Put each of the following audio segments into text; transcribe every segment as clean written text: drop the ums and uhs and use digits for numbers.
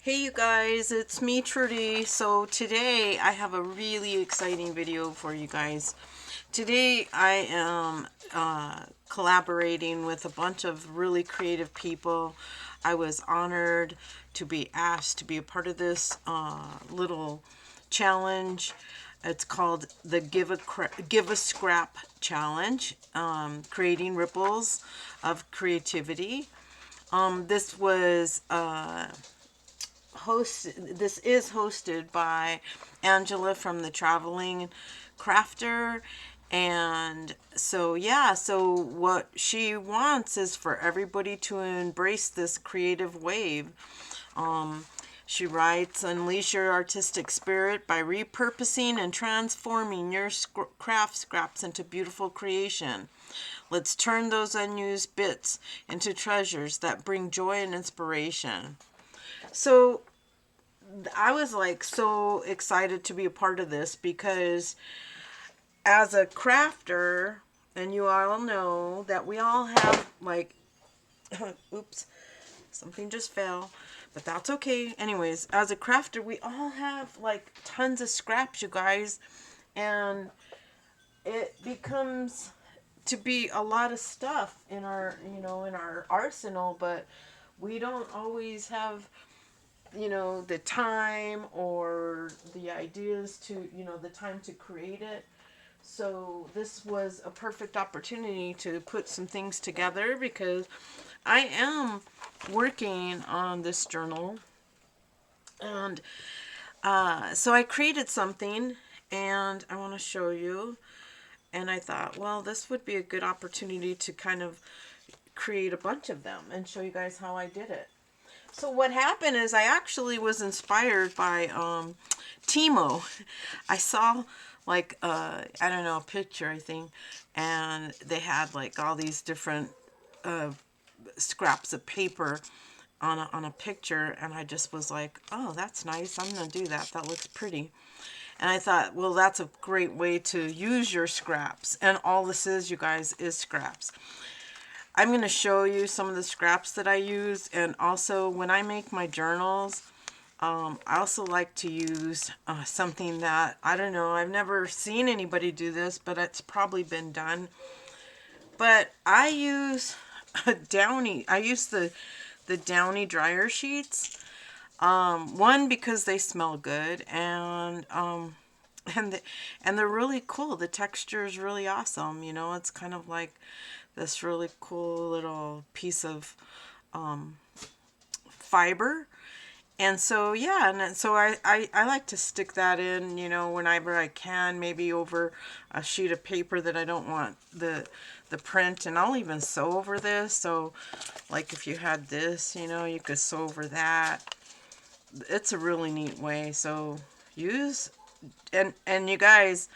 Hey you guys, it's me Trudy. So today I have a really exciting video for you guys. Today I am collaborating with a bunch of really creative people. I was honored to be asked to be a part of this little challenge. It's called the Give a Scrap Challenge, creating ripples of creativity. This was this is hosted by Angela from the Traveling Crafter. And so yeah, so what she wants is for everybody to embrace this creative wave. She writes, unleash your artistic spirit by repurposing and transforming your craft scraps into beautiful creation. Let's turn those unused bits into treasures that bring joy and inspiration. So I was like so excited to be a part of this because as a crafter, and you all know that we all have like, oops, something just fell, but that's okay. Anyways, as a crafter, we all have like tons of scraps, you guys, and it becomes to be a lot of stuff in our, in our arsenal, but we don't always have the time or the ideas to, the time to create it. So this was a perfect opportunity to put some things together because I am working on this journal. And so I created something and I want to show you. And I thought, well, this would be a good opportunity to kind of create a bunch of them and show you guys how I did it. So what happened is I actually was inspired by Timo. I saw like I don't know, a picture I think, and they had like all these different scraps of paper on a picture, and I just was like, oh, that's nice. I'm gonna do that. That looks pretty. And I thought, well, that's a great way to use your scraps. And all this is, you guys, is scraps. I'm going to show you some of the scraps that I use, and also when I make my journals, I also like to use something that, I don't know, I've never seen anybody do this, but it's probably been done. But I use a Downy. I use the Downy dryer sheets. One, because they smell good, and they're really cool. The texture is really awesome. It's kind of like this really cool little piece of fiber. And so, yeah, and so I like to stick that in, whenever I can, maybe over a sheet of paper that I don't want the print. And I'll even sew over this. So, like if you had this, you could sew over that. It's a really neat way. So, use, and you guys,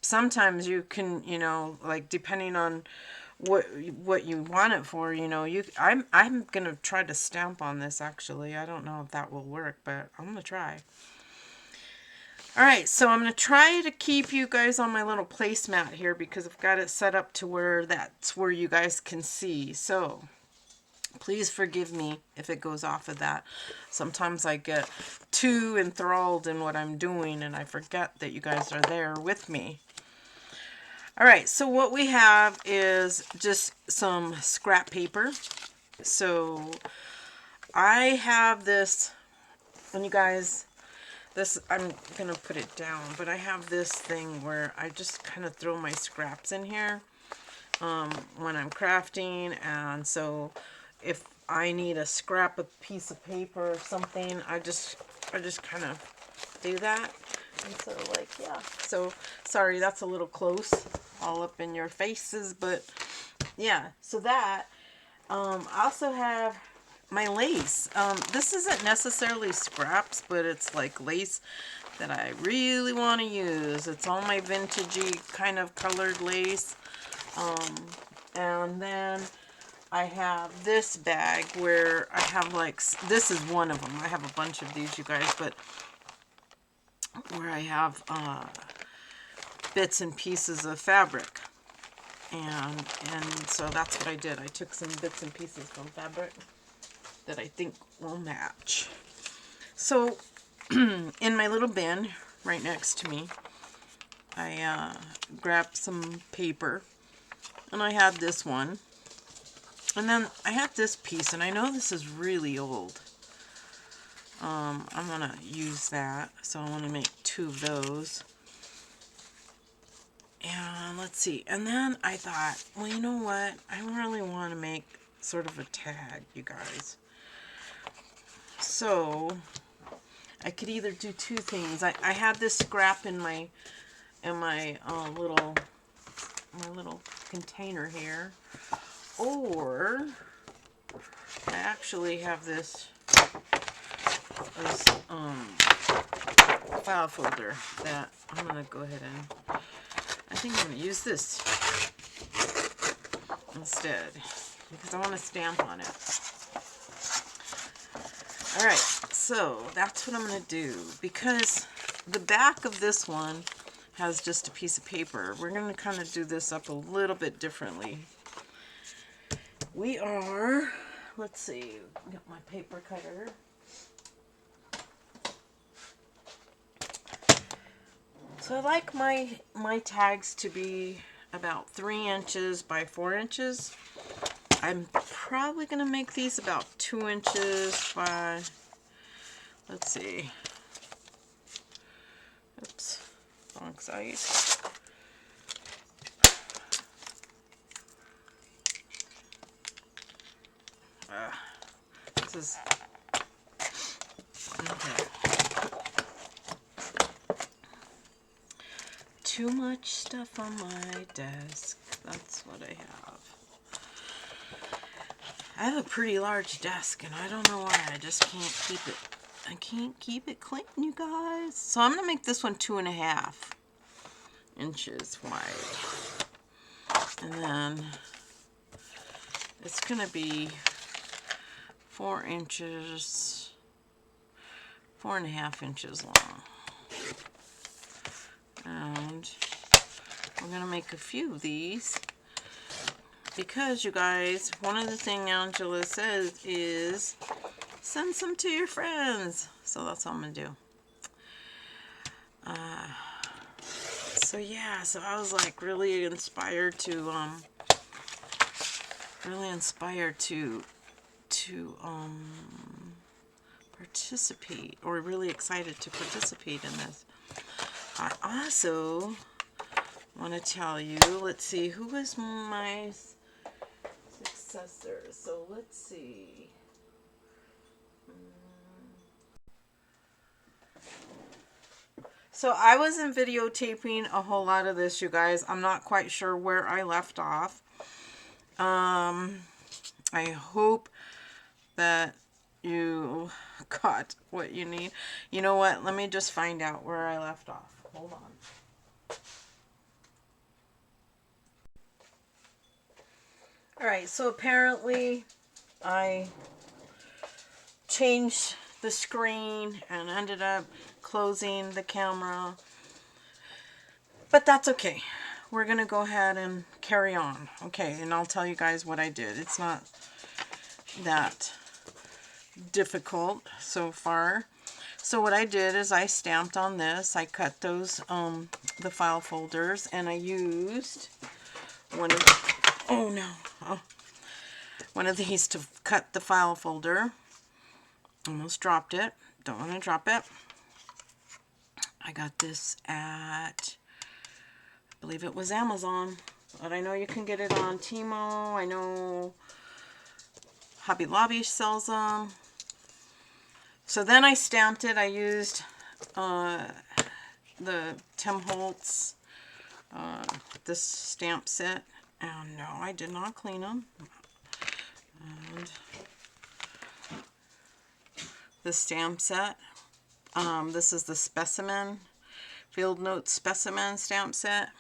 sometimes you can, like depending on what you want it for, I'm gonna try to stamp on this. Actually, I don't know if that will work, but I'm gonna try. All right, so I'm gonna try to keep you guys on my little placemat here because I've got it set up to where that's where you guys can see. So please forgive me if it goes off of that. Sometimes I get too enthralled in what I'm doing and I forget that you guys are there with me. All right, so what we have is just some scrap paper. So I have this, and you guys, this, I'm gonna put it down, but I have this thing where I just kind of throw my scraps in here when I'm crafting. And so if I need a scrap, a piece of paper or something, I just kind of do that. And so, like, yeah. So, sorry, that's a little close, all up in your faces, but yeah. So that, I also have my lace. This isn't necessarily scraps, but it's like lace that I really want to use. It's all my vintagey kind of colored lace. And then I have this bag where I have like, this is one of them. I have a bunch of these, you guys, but where I have bits and pieces of fabric. And so that's what I did. I took some bits and pieces from fabric. that I think will match. So in my little bin right next to me, I grabbed some paper, and I had this one. And then I had this piece, and I know this is really old. I'm going to use that, so I want to make 2 of those. And let's see. And then I thought, well, you know what? I really want to make sort of a tag, you guys. So I could either do 2 things. I had this scrap in my little container here, or I actually have this file folder that I'm gonna go ahead and I think I'm gonna use this instead because I want to stamp on it. All right, so that's what I'm gonna do, because the back of this one has just a piece of paper. We're gonna kind of do this up a little bit differently. We are, let's see, get my paper cutter. So I like my tags to be about 3 inches by 4 inches. I'm probably going to make these about 2 inches by, let's see, oops, wrong size. This is, okay. Too much stuff on my desk. That's what I have. I have a pretty large desk, and I don't know why. I just can't keep it. I can't keep it clean, you guys. So I'm gonna make this one 2.5 inches wide, and then it's gonna be 4 inches, 4.5 inches long. And we're going to make a few of these because, you guys, one of the things Angela says is send some to your friends. So that's what I'm going to do. So yeah, so I was like really inspired to participate, or really excited to participate in this. I also want to tell you, let's see, who was my successor? So let's see. So I wasn't videotaping a whole lot of this, you guys. I'm not quite sure where I left off. I hope that you got what you need. You know what? Let me just find out where I left off. Hold on. Alright, so apparently I changed the screen and ended up closing the camera. But that's okay. We're going to go ahead and carry on. Okay, and I'll tell you guys what I did. It's not that difficult so far. So what I did is I stamped on this. I cut those the file folders, and I used one of these to cut the file folder. Almost dropped it. Don't want to drop it. I got this at, I believe it was Amazon, but I know you can get it on Timo. I know Hobby Lobby sells them. So then I stamped it. I used the Tim Holtz, this stamp set. And no, I did not clean them. And the stamp set. This is the Specimen, Field Notes Specimen stamp set.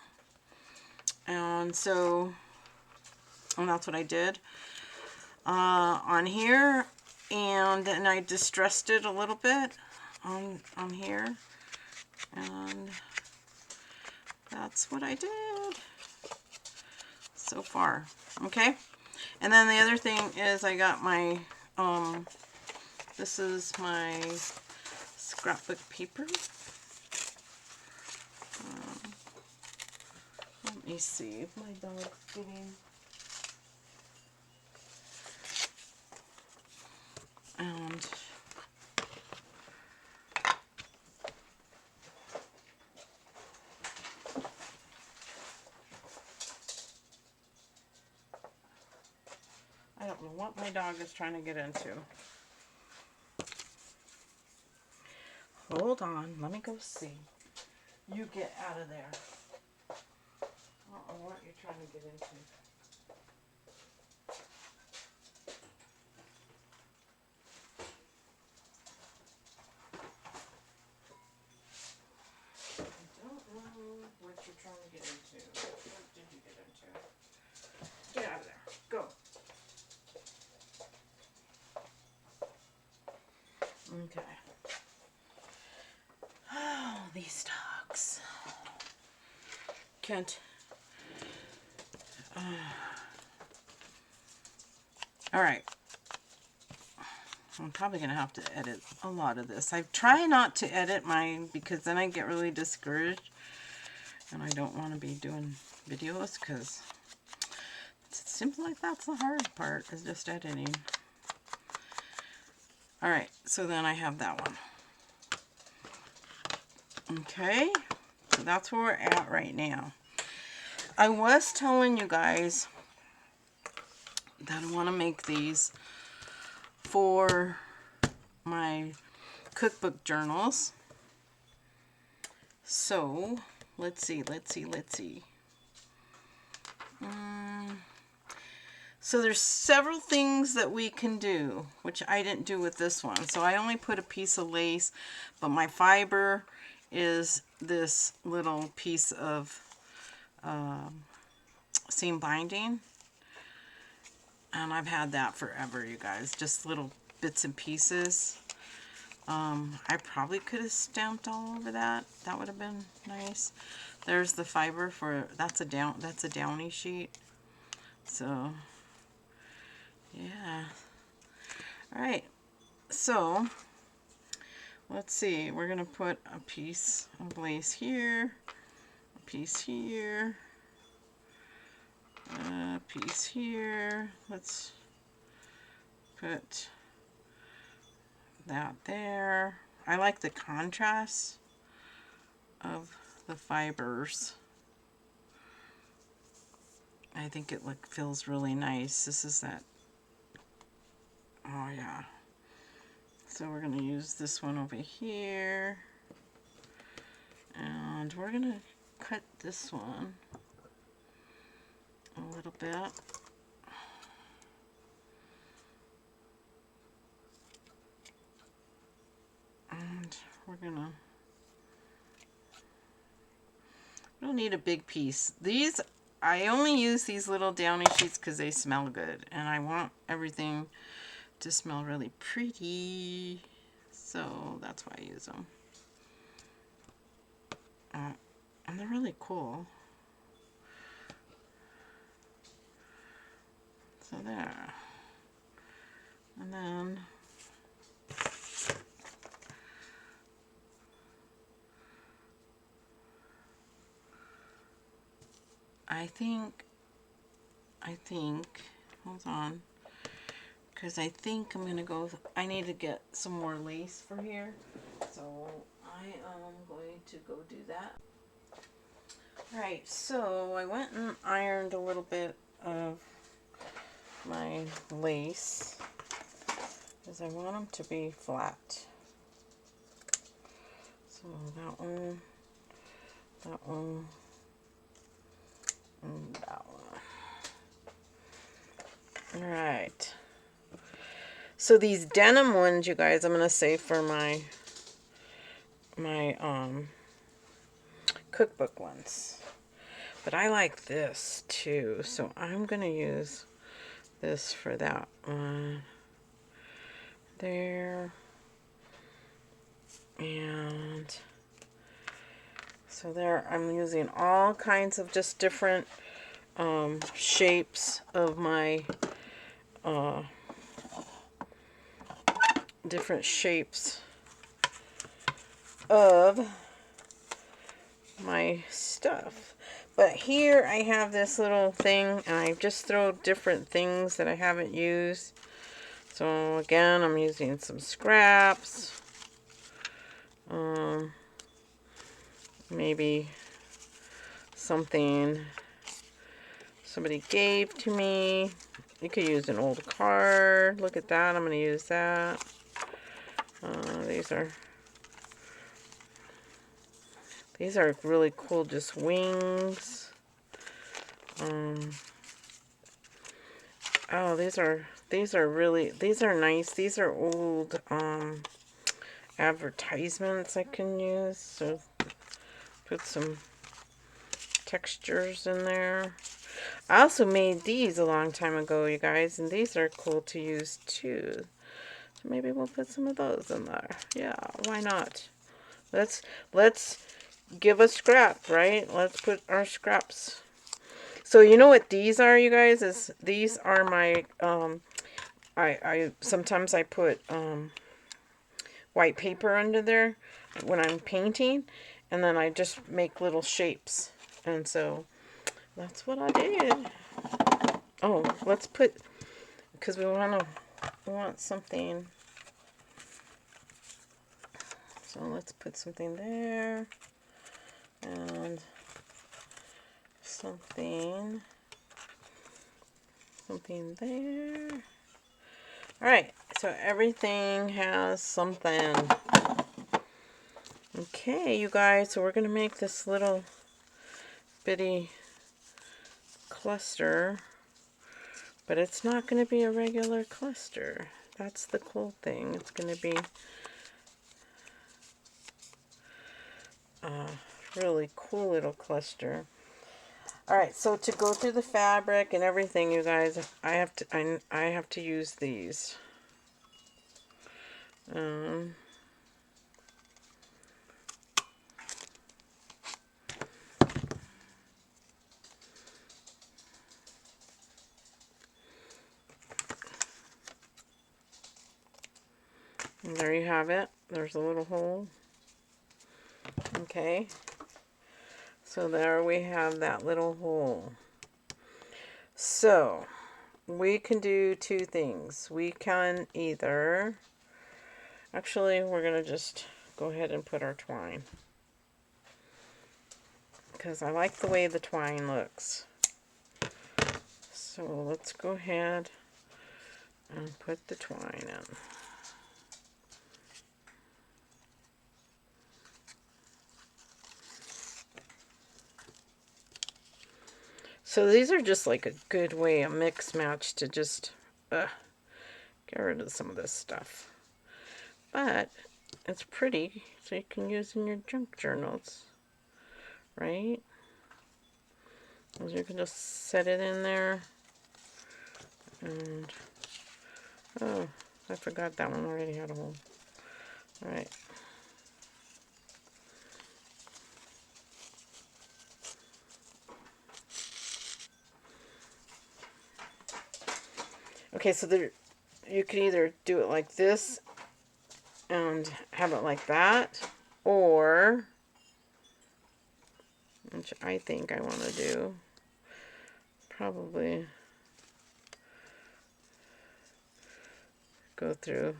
And so, and that's what I did on here. And then I distressed it a little bit on here. And that's what I did so far. Okay. And then the other thing is I got my This is my scrapbook paper. Let me see if my dog's getting... And I don't know what my dog is trying to get into. Hold on, let me go see. You get out of there. I don't know what you're trying to get into. I don't know what you're trying to get into. What did you get into? Get out of there. Go. Okay. Oh, these dogs. Can't. All right. I'm probably going to have to edit a lot of this. I try not to edit mine because then I get really discouraged. And I don't want to be doing videos because it seems like that's the hard part, is just editing. All right, so then I have that one. Okay, so that's where we're at right now. I was telling you guys that I want to make these for my cookbook journals. So let's see. So there's several things that we can do, which I didn't do with this one. So I only put a piece of lace, but my fiber is this little piece of seam binding. And I've had that forever, you guys. Just little bits and pieces. I probably could have stamped all over that. That would have been nice. There's the fiber for that's a downy sheet. So yeah. All right. So let's see. We're gonna put a piece of lace here, a piece here, a piece here. Let's put that there. I like the contrast of the fibers. I think it feels really nice. This is that. Oh yeah. So we're going to use this one over here. And we're going to cut this one a little bit. And we're going to... We don't need a big piece. These, I only use these little downy sheets because they smell good. And I want everything to smell really pretty. So that's why I use them. And they're really cool. So there. And then I think, hold on, because I think I'm going to go, I need to get some more lace for here. So I am going to go do that. Alright, so I went and ironed a little bit of my lace because I want them to be flat. So that one, and that one. Alright. So these denim ones, you guys, I'm going to save for my cookbook ones. But I like this too, so I'm going to use this for that one. There. And so there I'm using all kinds of just different shapes of my different shapes of my stuff. But here I have this little thing, and I just throw different things that I haven't used. So again, I'm using some scraps. Maybe something somebody gave to me. You could use an old card. Look at that. I'm going to use that. These are really cool, just wings. Oh, these are nice. These are old advertisements I can use. So put some textures in there. I also made these a long time ago, you guys, and these are cool to use too. So maybe we'll put some of those in there. Yeah, why not? Let's give a scrap, right? Let's put our scraps. So you know what these are, you guys? These are my I sometimes I put white paper under there when I'm painting, and then I just make little shapes. And so that's what I did. Oh, let's put, because we want something. So let's put something there and something there. All right, so everything has something. Okay, you guys, so we're going to make this little bitty cluster, but it's not going to be a regular cluster. That's the cool thing. It's going to be a really cool little cluster. All right, so to go through the fabric and everything, you guys, I have to use these. And there you have it. There's a little hole. Okay. So there we have that little hole. So we can do two things. We can either, actually, we're going to just go ahead and put our twine, because I like the way the twine looks. So let's go ahead and put the twine in. So these are just like a good way, a mix match to just get rid of some of this stuff. But it's pretty, so you can use in your junk journals, right? You can just set it in there. And, oh, I forgot that one already had a hole. All right. Okay, so there, you can either do it like this and have it like that, or, which I think I want to do, probably go through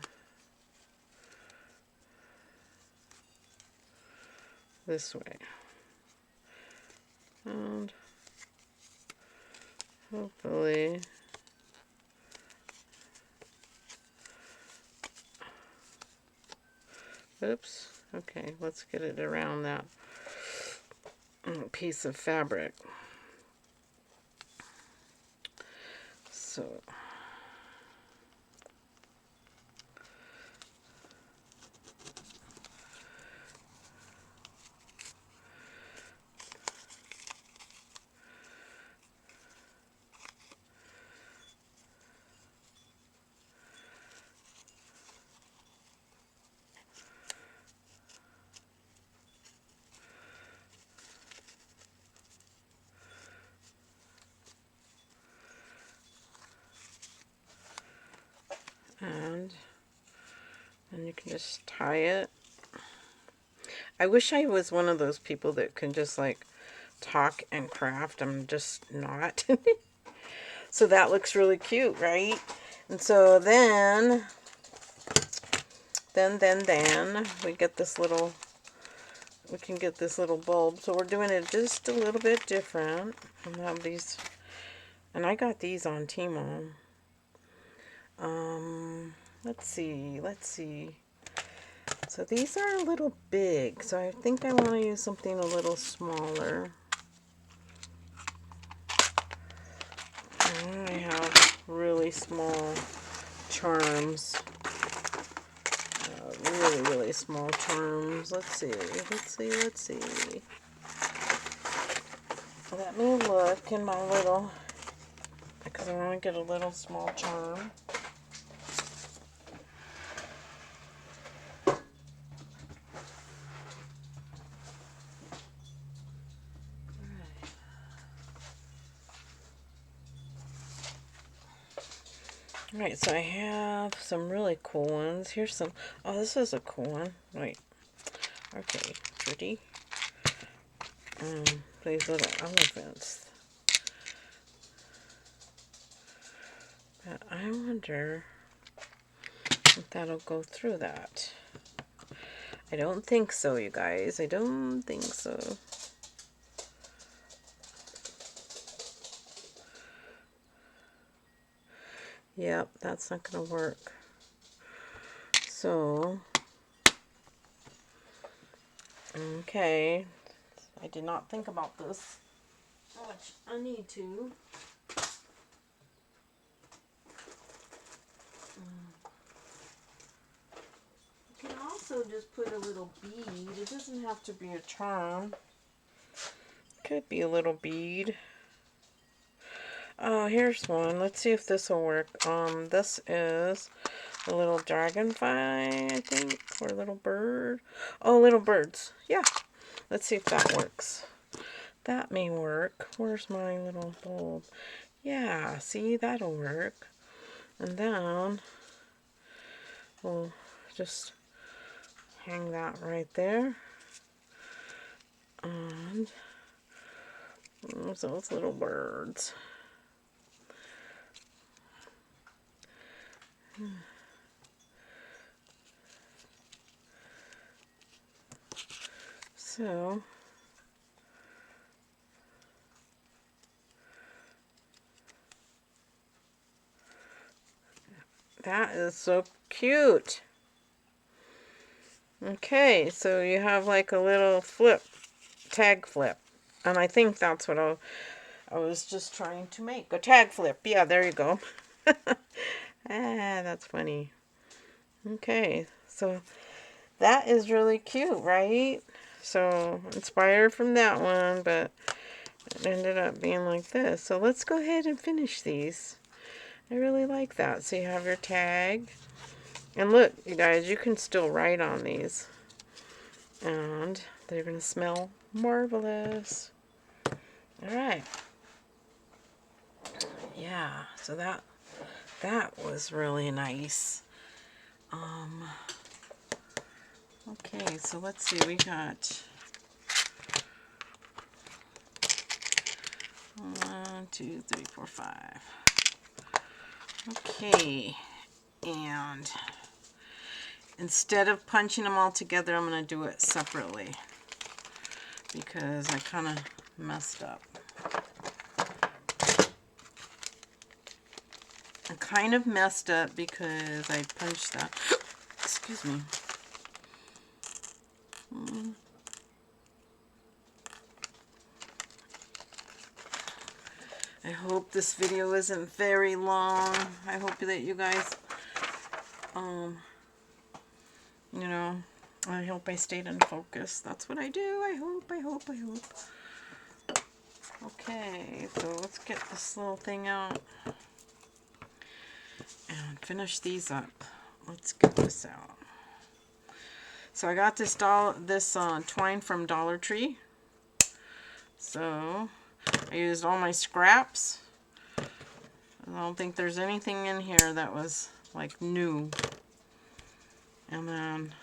this way. And hopefully oops, okay, let's get it around that piece of fabric. So And you can just tie it. I wish I was one of those people that can just like talk and craft. I'm just not. So that looks really cute, right? And so then we get this little, we can get this little bulb. So we're doing it just a little bit different. And have these, and I got these on Temu. Let's see. So these are a little big, so I think I want to use something a little smaller. I have really small charms. Really small charms. Let's see. Let me look in my little, because I want to get a little small charm. Alright, so I have some really cool ones. Here's some. Oh, this is a cool one. Wait. Okay, Trudy. These little elephants. But I wonder if that'll go through that. I don't think so, you guys. I don't think so. Yep, that's not going to work. So, okay. I did not think about this, which I need to. You can also just put a little bead. It doesn't have to be a charm. Could be a little bead. Oh, here's one. Let's see if this will work. This is a little dragonfly, I think, or a little bird. Oh, little birds. Yeah. Let's see if that works. That may work. Where's my little bulb? Yeah, see, that'll work. And then we'll just hang that right there. And there's those little birds. So that is so cute. Okay, so you have like a little flip, tag flip. And I think that's what I was just trying to make. A tag flip. Yeah, there you go. That's funny. Okay, so that is really cute, right? So inspired from that one, but it ended up being like this. So let's go ahead and finish these. I really like that. So you have your tag. And look, you guys, you can still write on these. And they're going to smell marvelous. Alright. Yeah, so that was really nice. Okay, so let's see, we got 1, 2, 3, 4, 5. Okay, and instead of punching them all together, I'm going to do it separately because I kind of messed up. I kind of messed up because I punched that. Excuse me. I hope this video isn't very long. I hope that you guys, you know, I hope I stayed in focus. That's what I do. I hope. Okay, so let's get this little thing out and finish these up. Let's get this out. So I got this twine from Dollar Tree. So I used all my scraps. I don't think there's anything in here that was like new. And then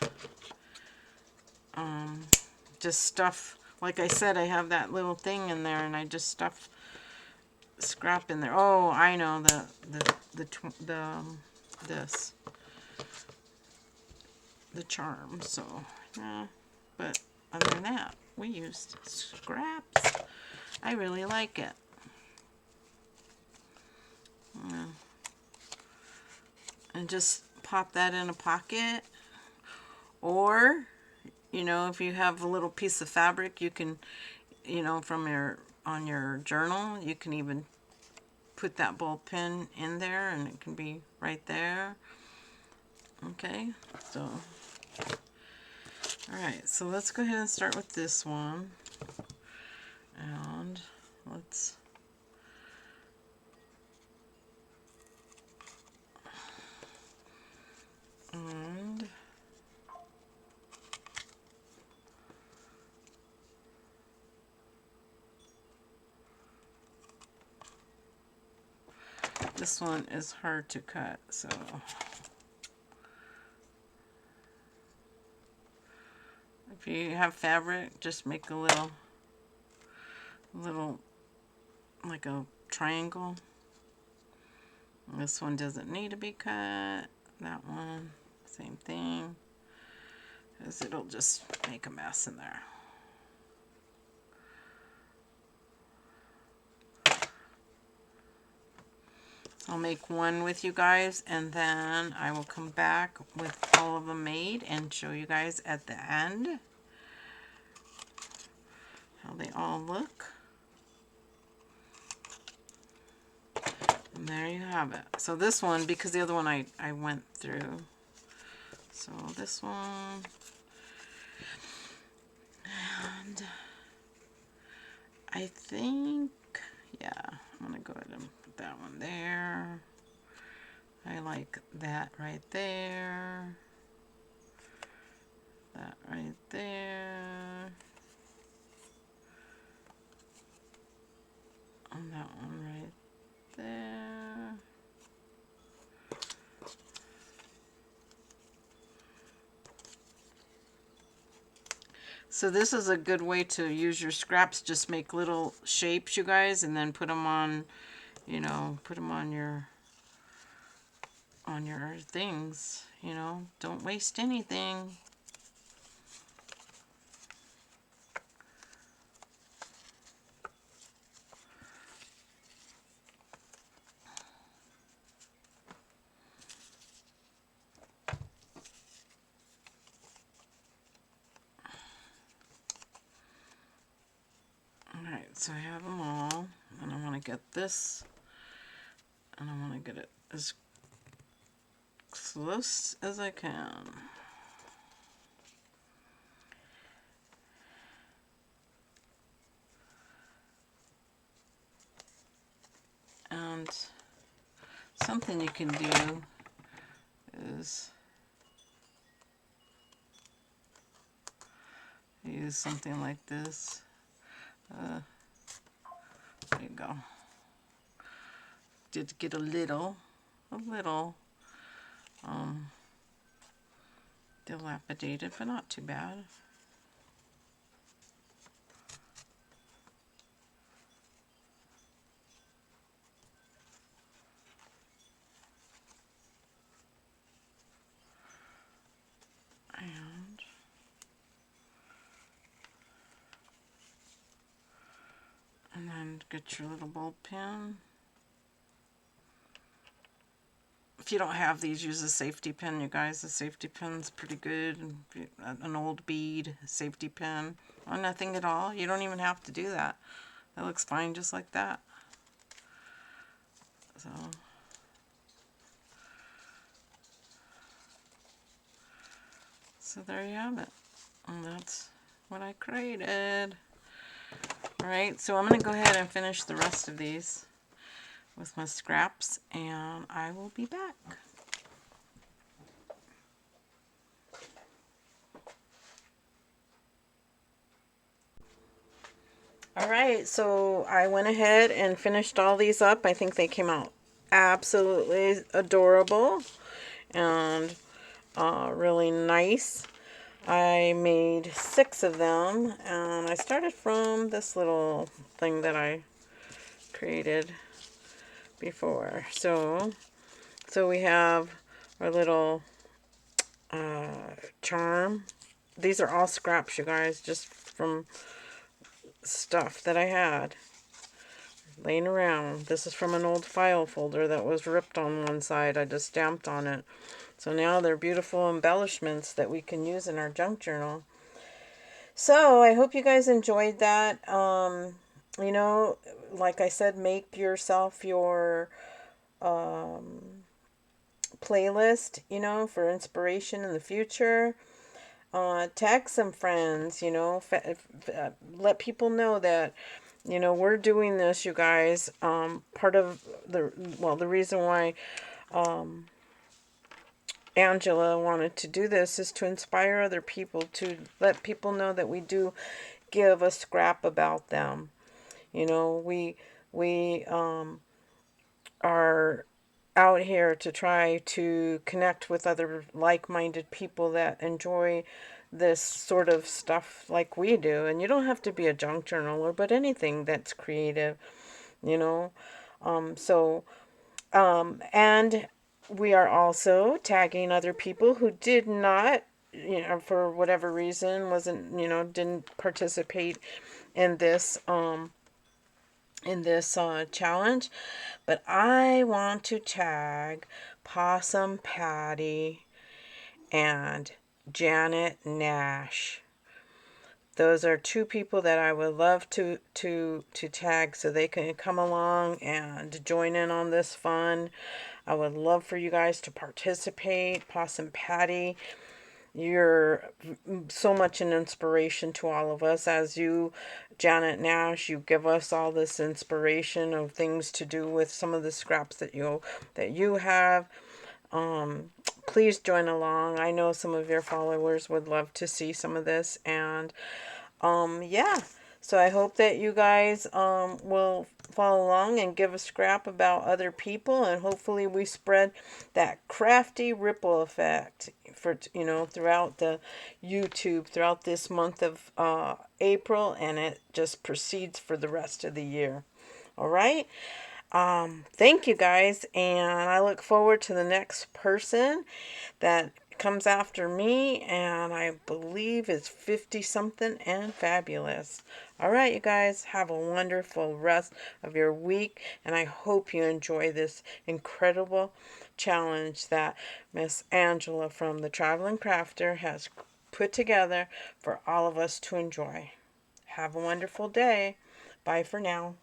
just stuff, like I said, I have that little thing in there, and I just stuff scrap in there. Oh, I know, this, the charm. So yeah, but other than that, we used scraps. I really like it. Yeah. And just pop that in a pocket, or you know, if you have a little piece of fabric, you can, you know, from on your journal, you can even put that ball pin in there, and it can be right there. Okay, so all right, so let's go ahead and start with this one, and let's and this one is hard to cut, so if you have fabric, just make a little like a triangle. This one doesn't need to be cut. That one, same thing, because it'll just make a mess in there. I'll make one with you guys, and then I will come back with all of them made and show you guys at the end how they all look. And there you have it. So this one, because the other one I went through. So this one, and I think, yeah, I'm going to go ahead and put that one there. I like that right there. That right there. And that one right there. So this is a good way to use your scraps. Just make little shapes, you guys, and then put them on, you know, put them on your things, you know. Don't waste anything. Alright, so I have them all, and I want to get this, and I want to get it as close as I can. And something you can do is use something like this. There you go. Did get a little dilapidated, but not too bad. And then get your little ball pin. If you don't have these, use a safety pin, you guys. The safety pin's pretty good. An old bead safety pin, or nothing at all. You don't even have to do that. That looks fine just like that. So there you have it. And that's what I created. Alright, so I'm going to go ahead and finish the rest of these with my scraps, and I will be back. Alright, so I went ahead and finished all these up. I think they came out absolutely adorable. And really nice. I made 6 of them, and I started from this little thing that I created before. So we have our little charm. These are all scraps, you guys, just from stuff that I had laying around. This is from an old file folder that was ripped on one side. I just stamped on it. So now they're beautiful embellishments that we can use in our junk journal. So I hope you guys enjoyed that. You know, like I said, make yourself your playlist, you know, for inspiration in the future. Tag some friends, you know, let people know that, you know, we're doing this, you guys. Part of the reason why Angela wanted to do this is to inspire other people, to let people know that we do give a scrap about them. You know, we are out here to try to connect with other like-minded people that enjoy this sort of stuff like we do. And you don't have to be a junk journaler, but anything that's creative, you know. And we are also tagging other people who did not, you know, for whatever reason, wasn't, you know, didn't participate in this challenge. But I want to tag Possum Patty and Janet Nash. Those are 2 people that I would love to tag so they can come along and join in on this fun. I would love for you guys to participate. Possum Patty, you're so much an inspiration to all of us. As you, Janet Nash, you give us all this inspiration of things to do with some of the scraps that you have. Please join along. I know some of your followers would love to see some of this, and yeah. So I hope that you guys will follow along and give a scrap about other people, and hopefully we spread that crafty ripple effect for, you know, throughout the YouTube throughout this month of April, and it just proceeds for the rest of the year. All right. Thank you guys, and I look forward to the next person that comes after me, and I believe it's 50 something and fabulous. All right, you guys, have a wonderful rest of your week, and I hope you enjoy this incredible challenge that Miss Angela from the Traveling Crafter has put together for all of us to enjoy. Have a wonderful day. Bye for now.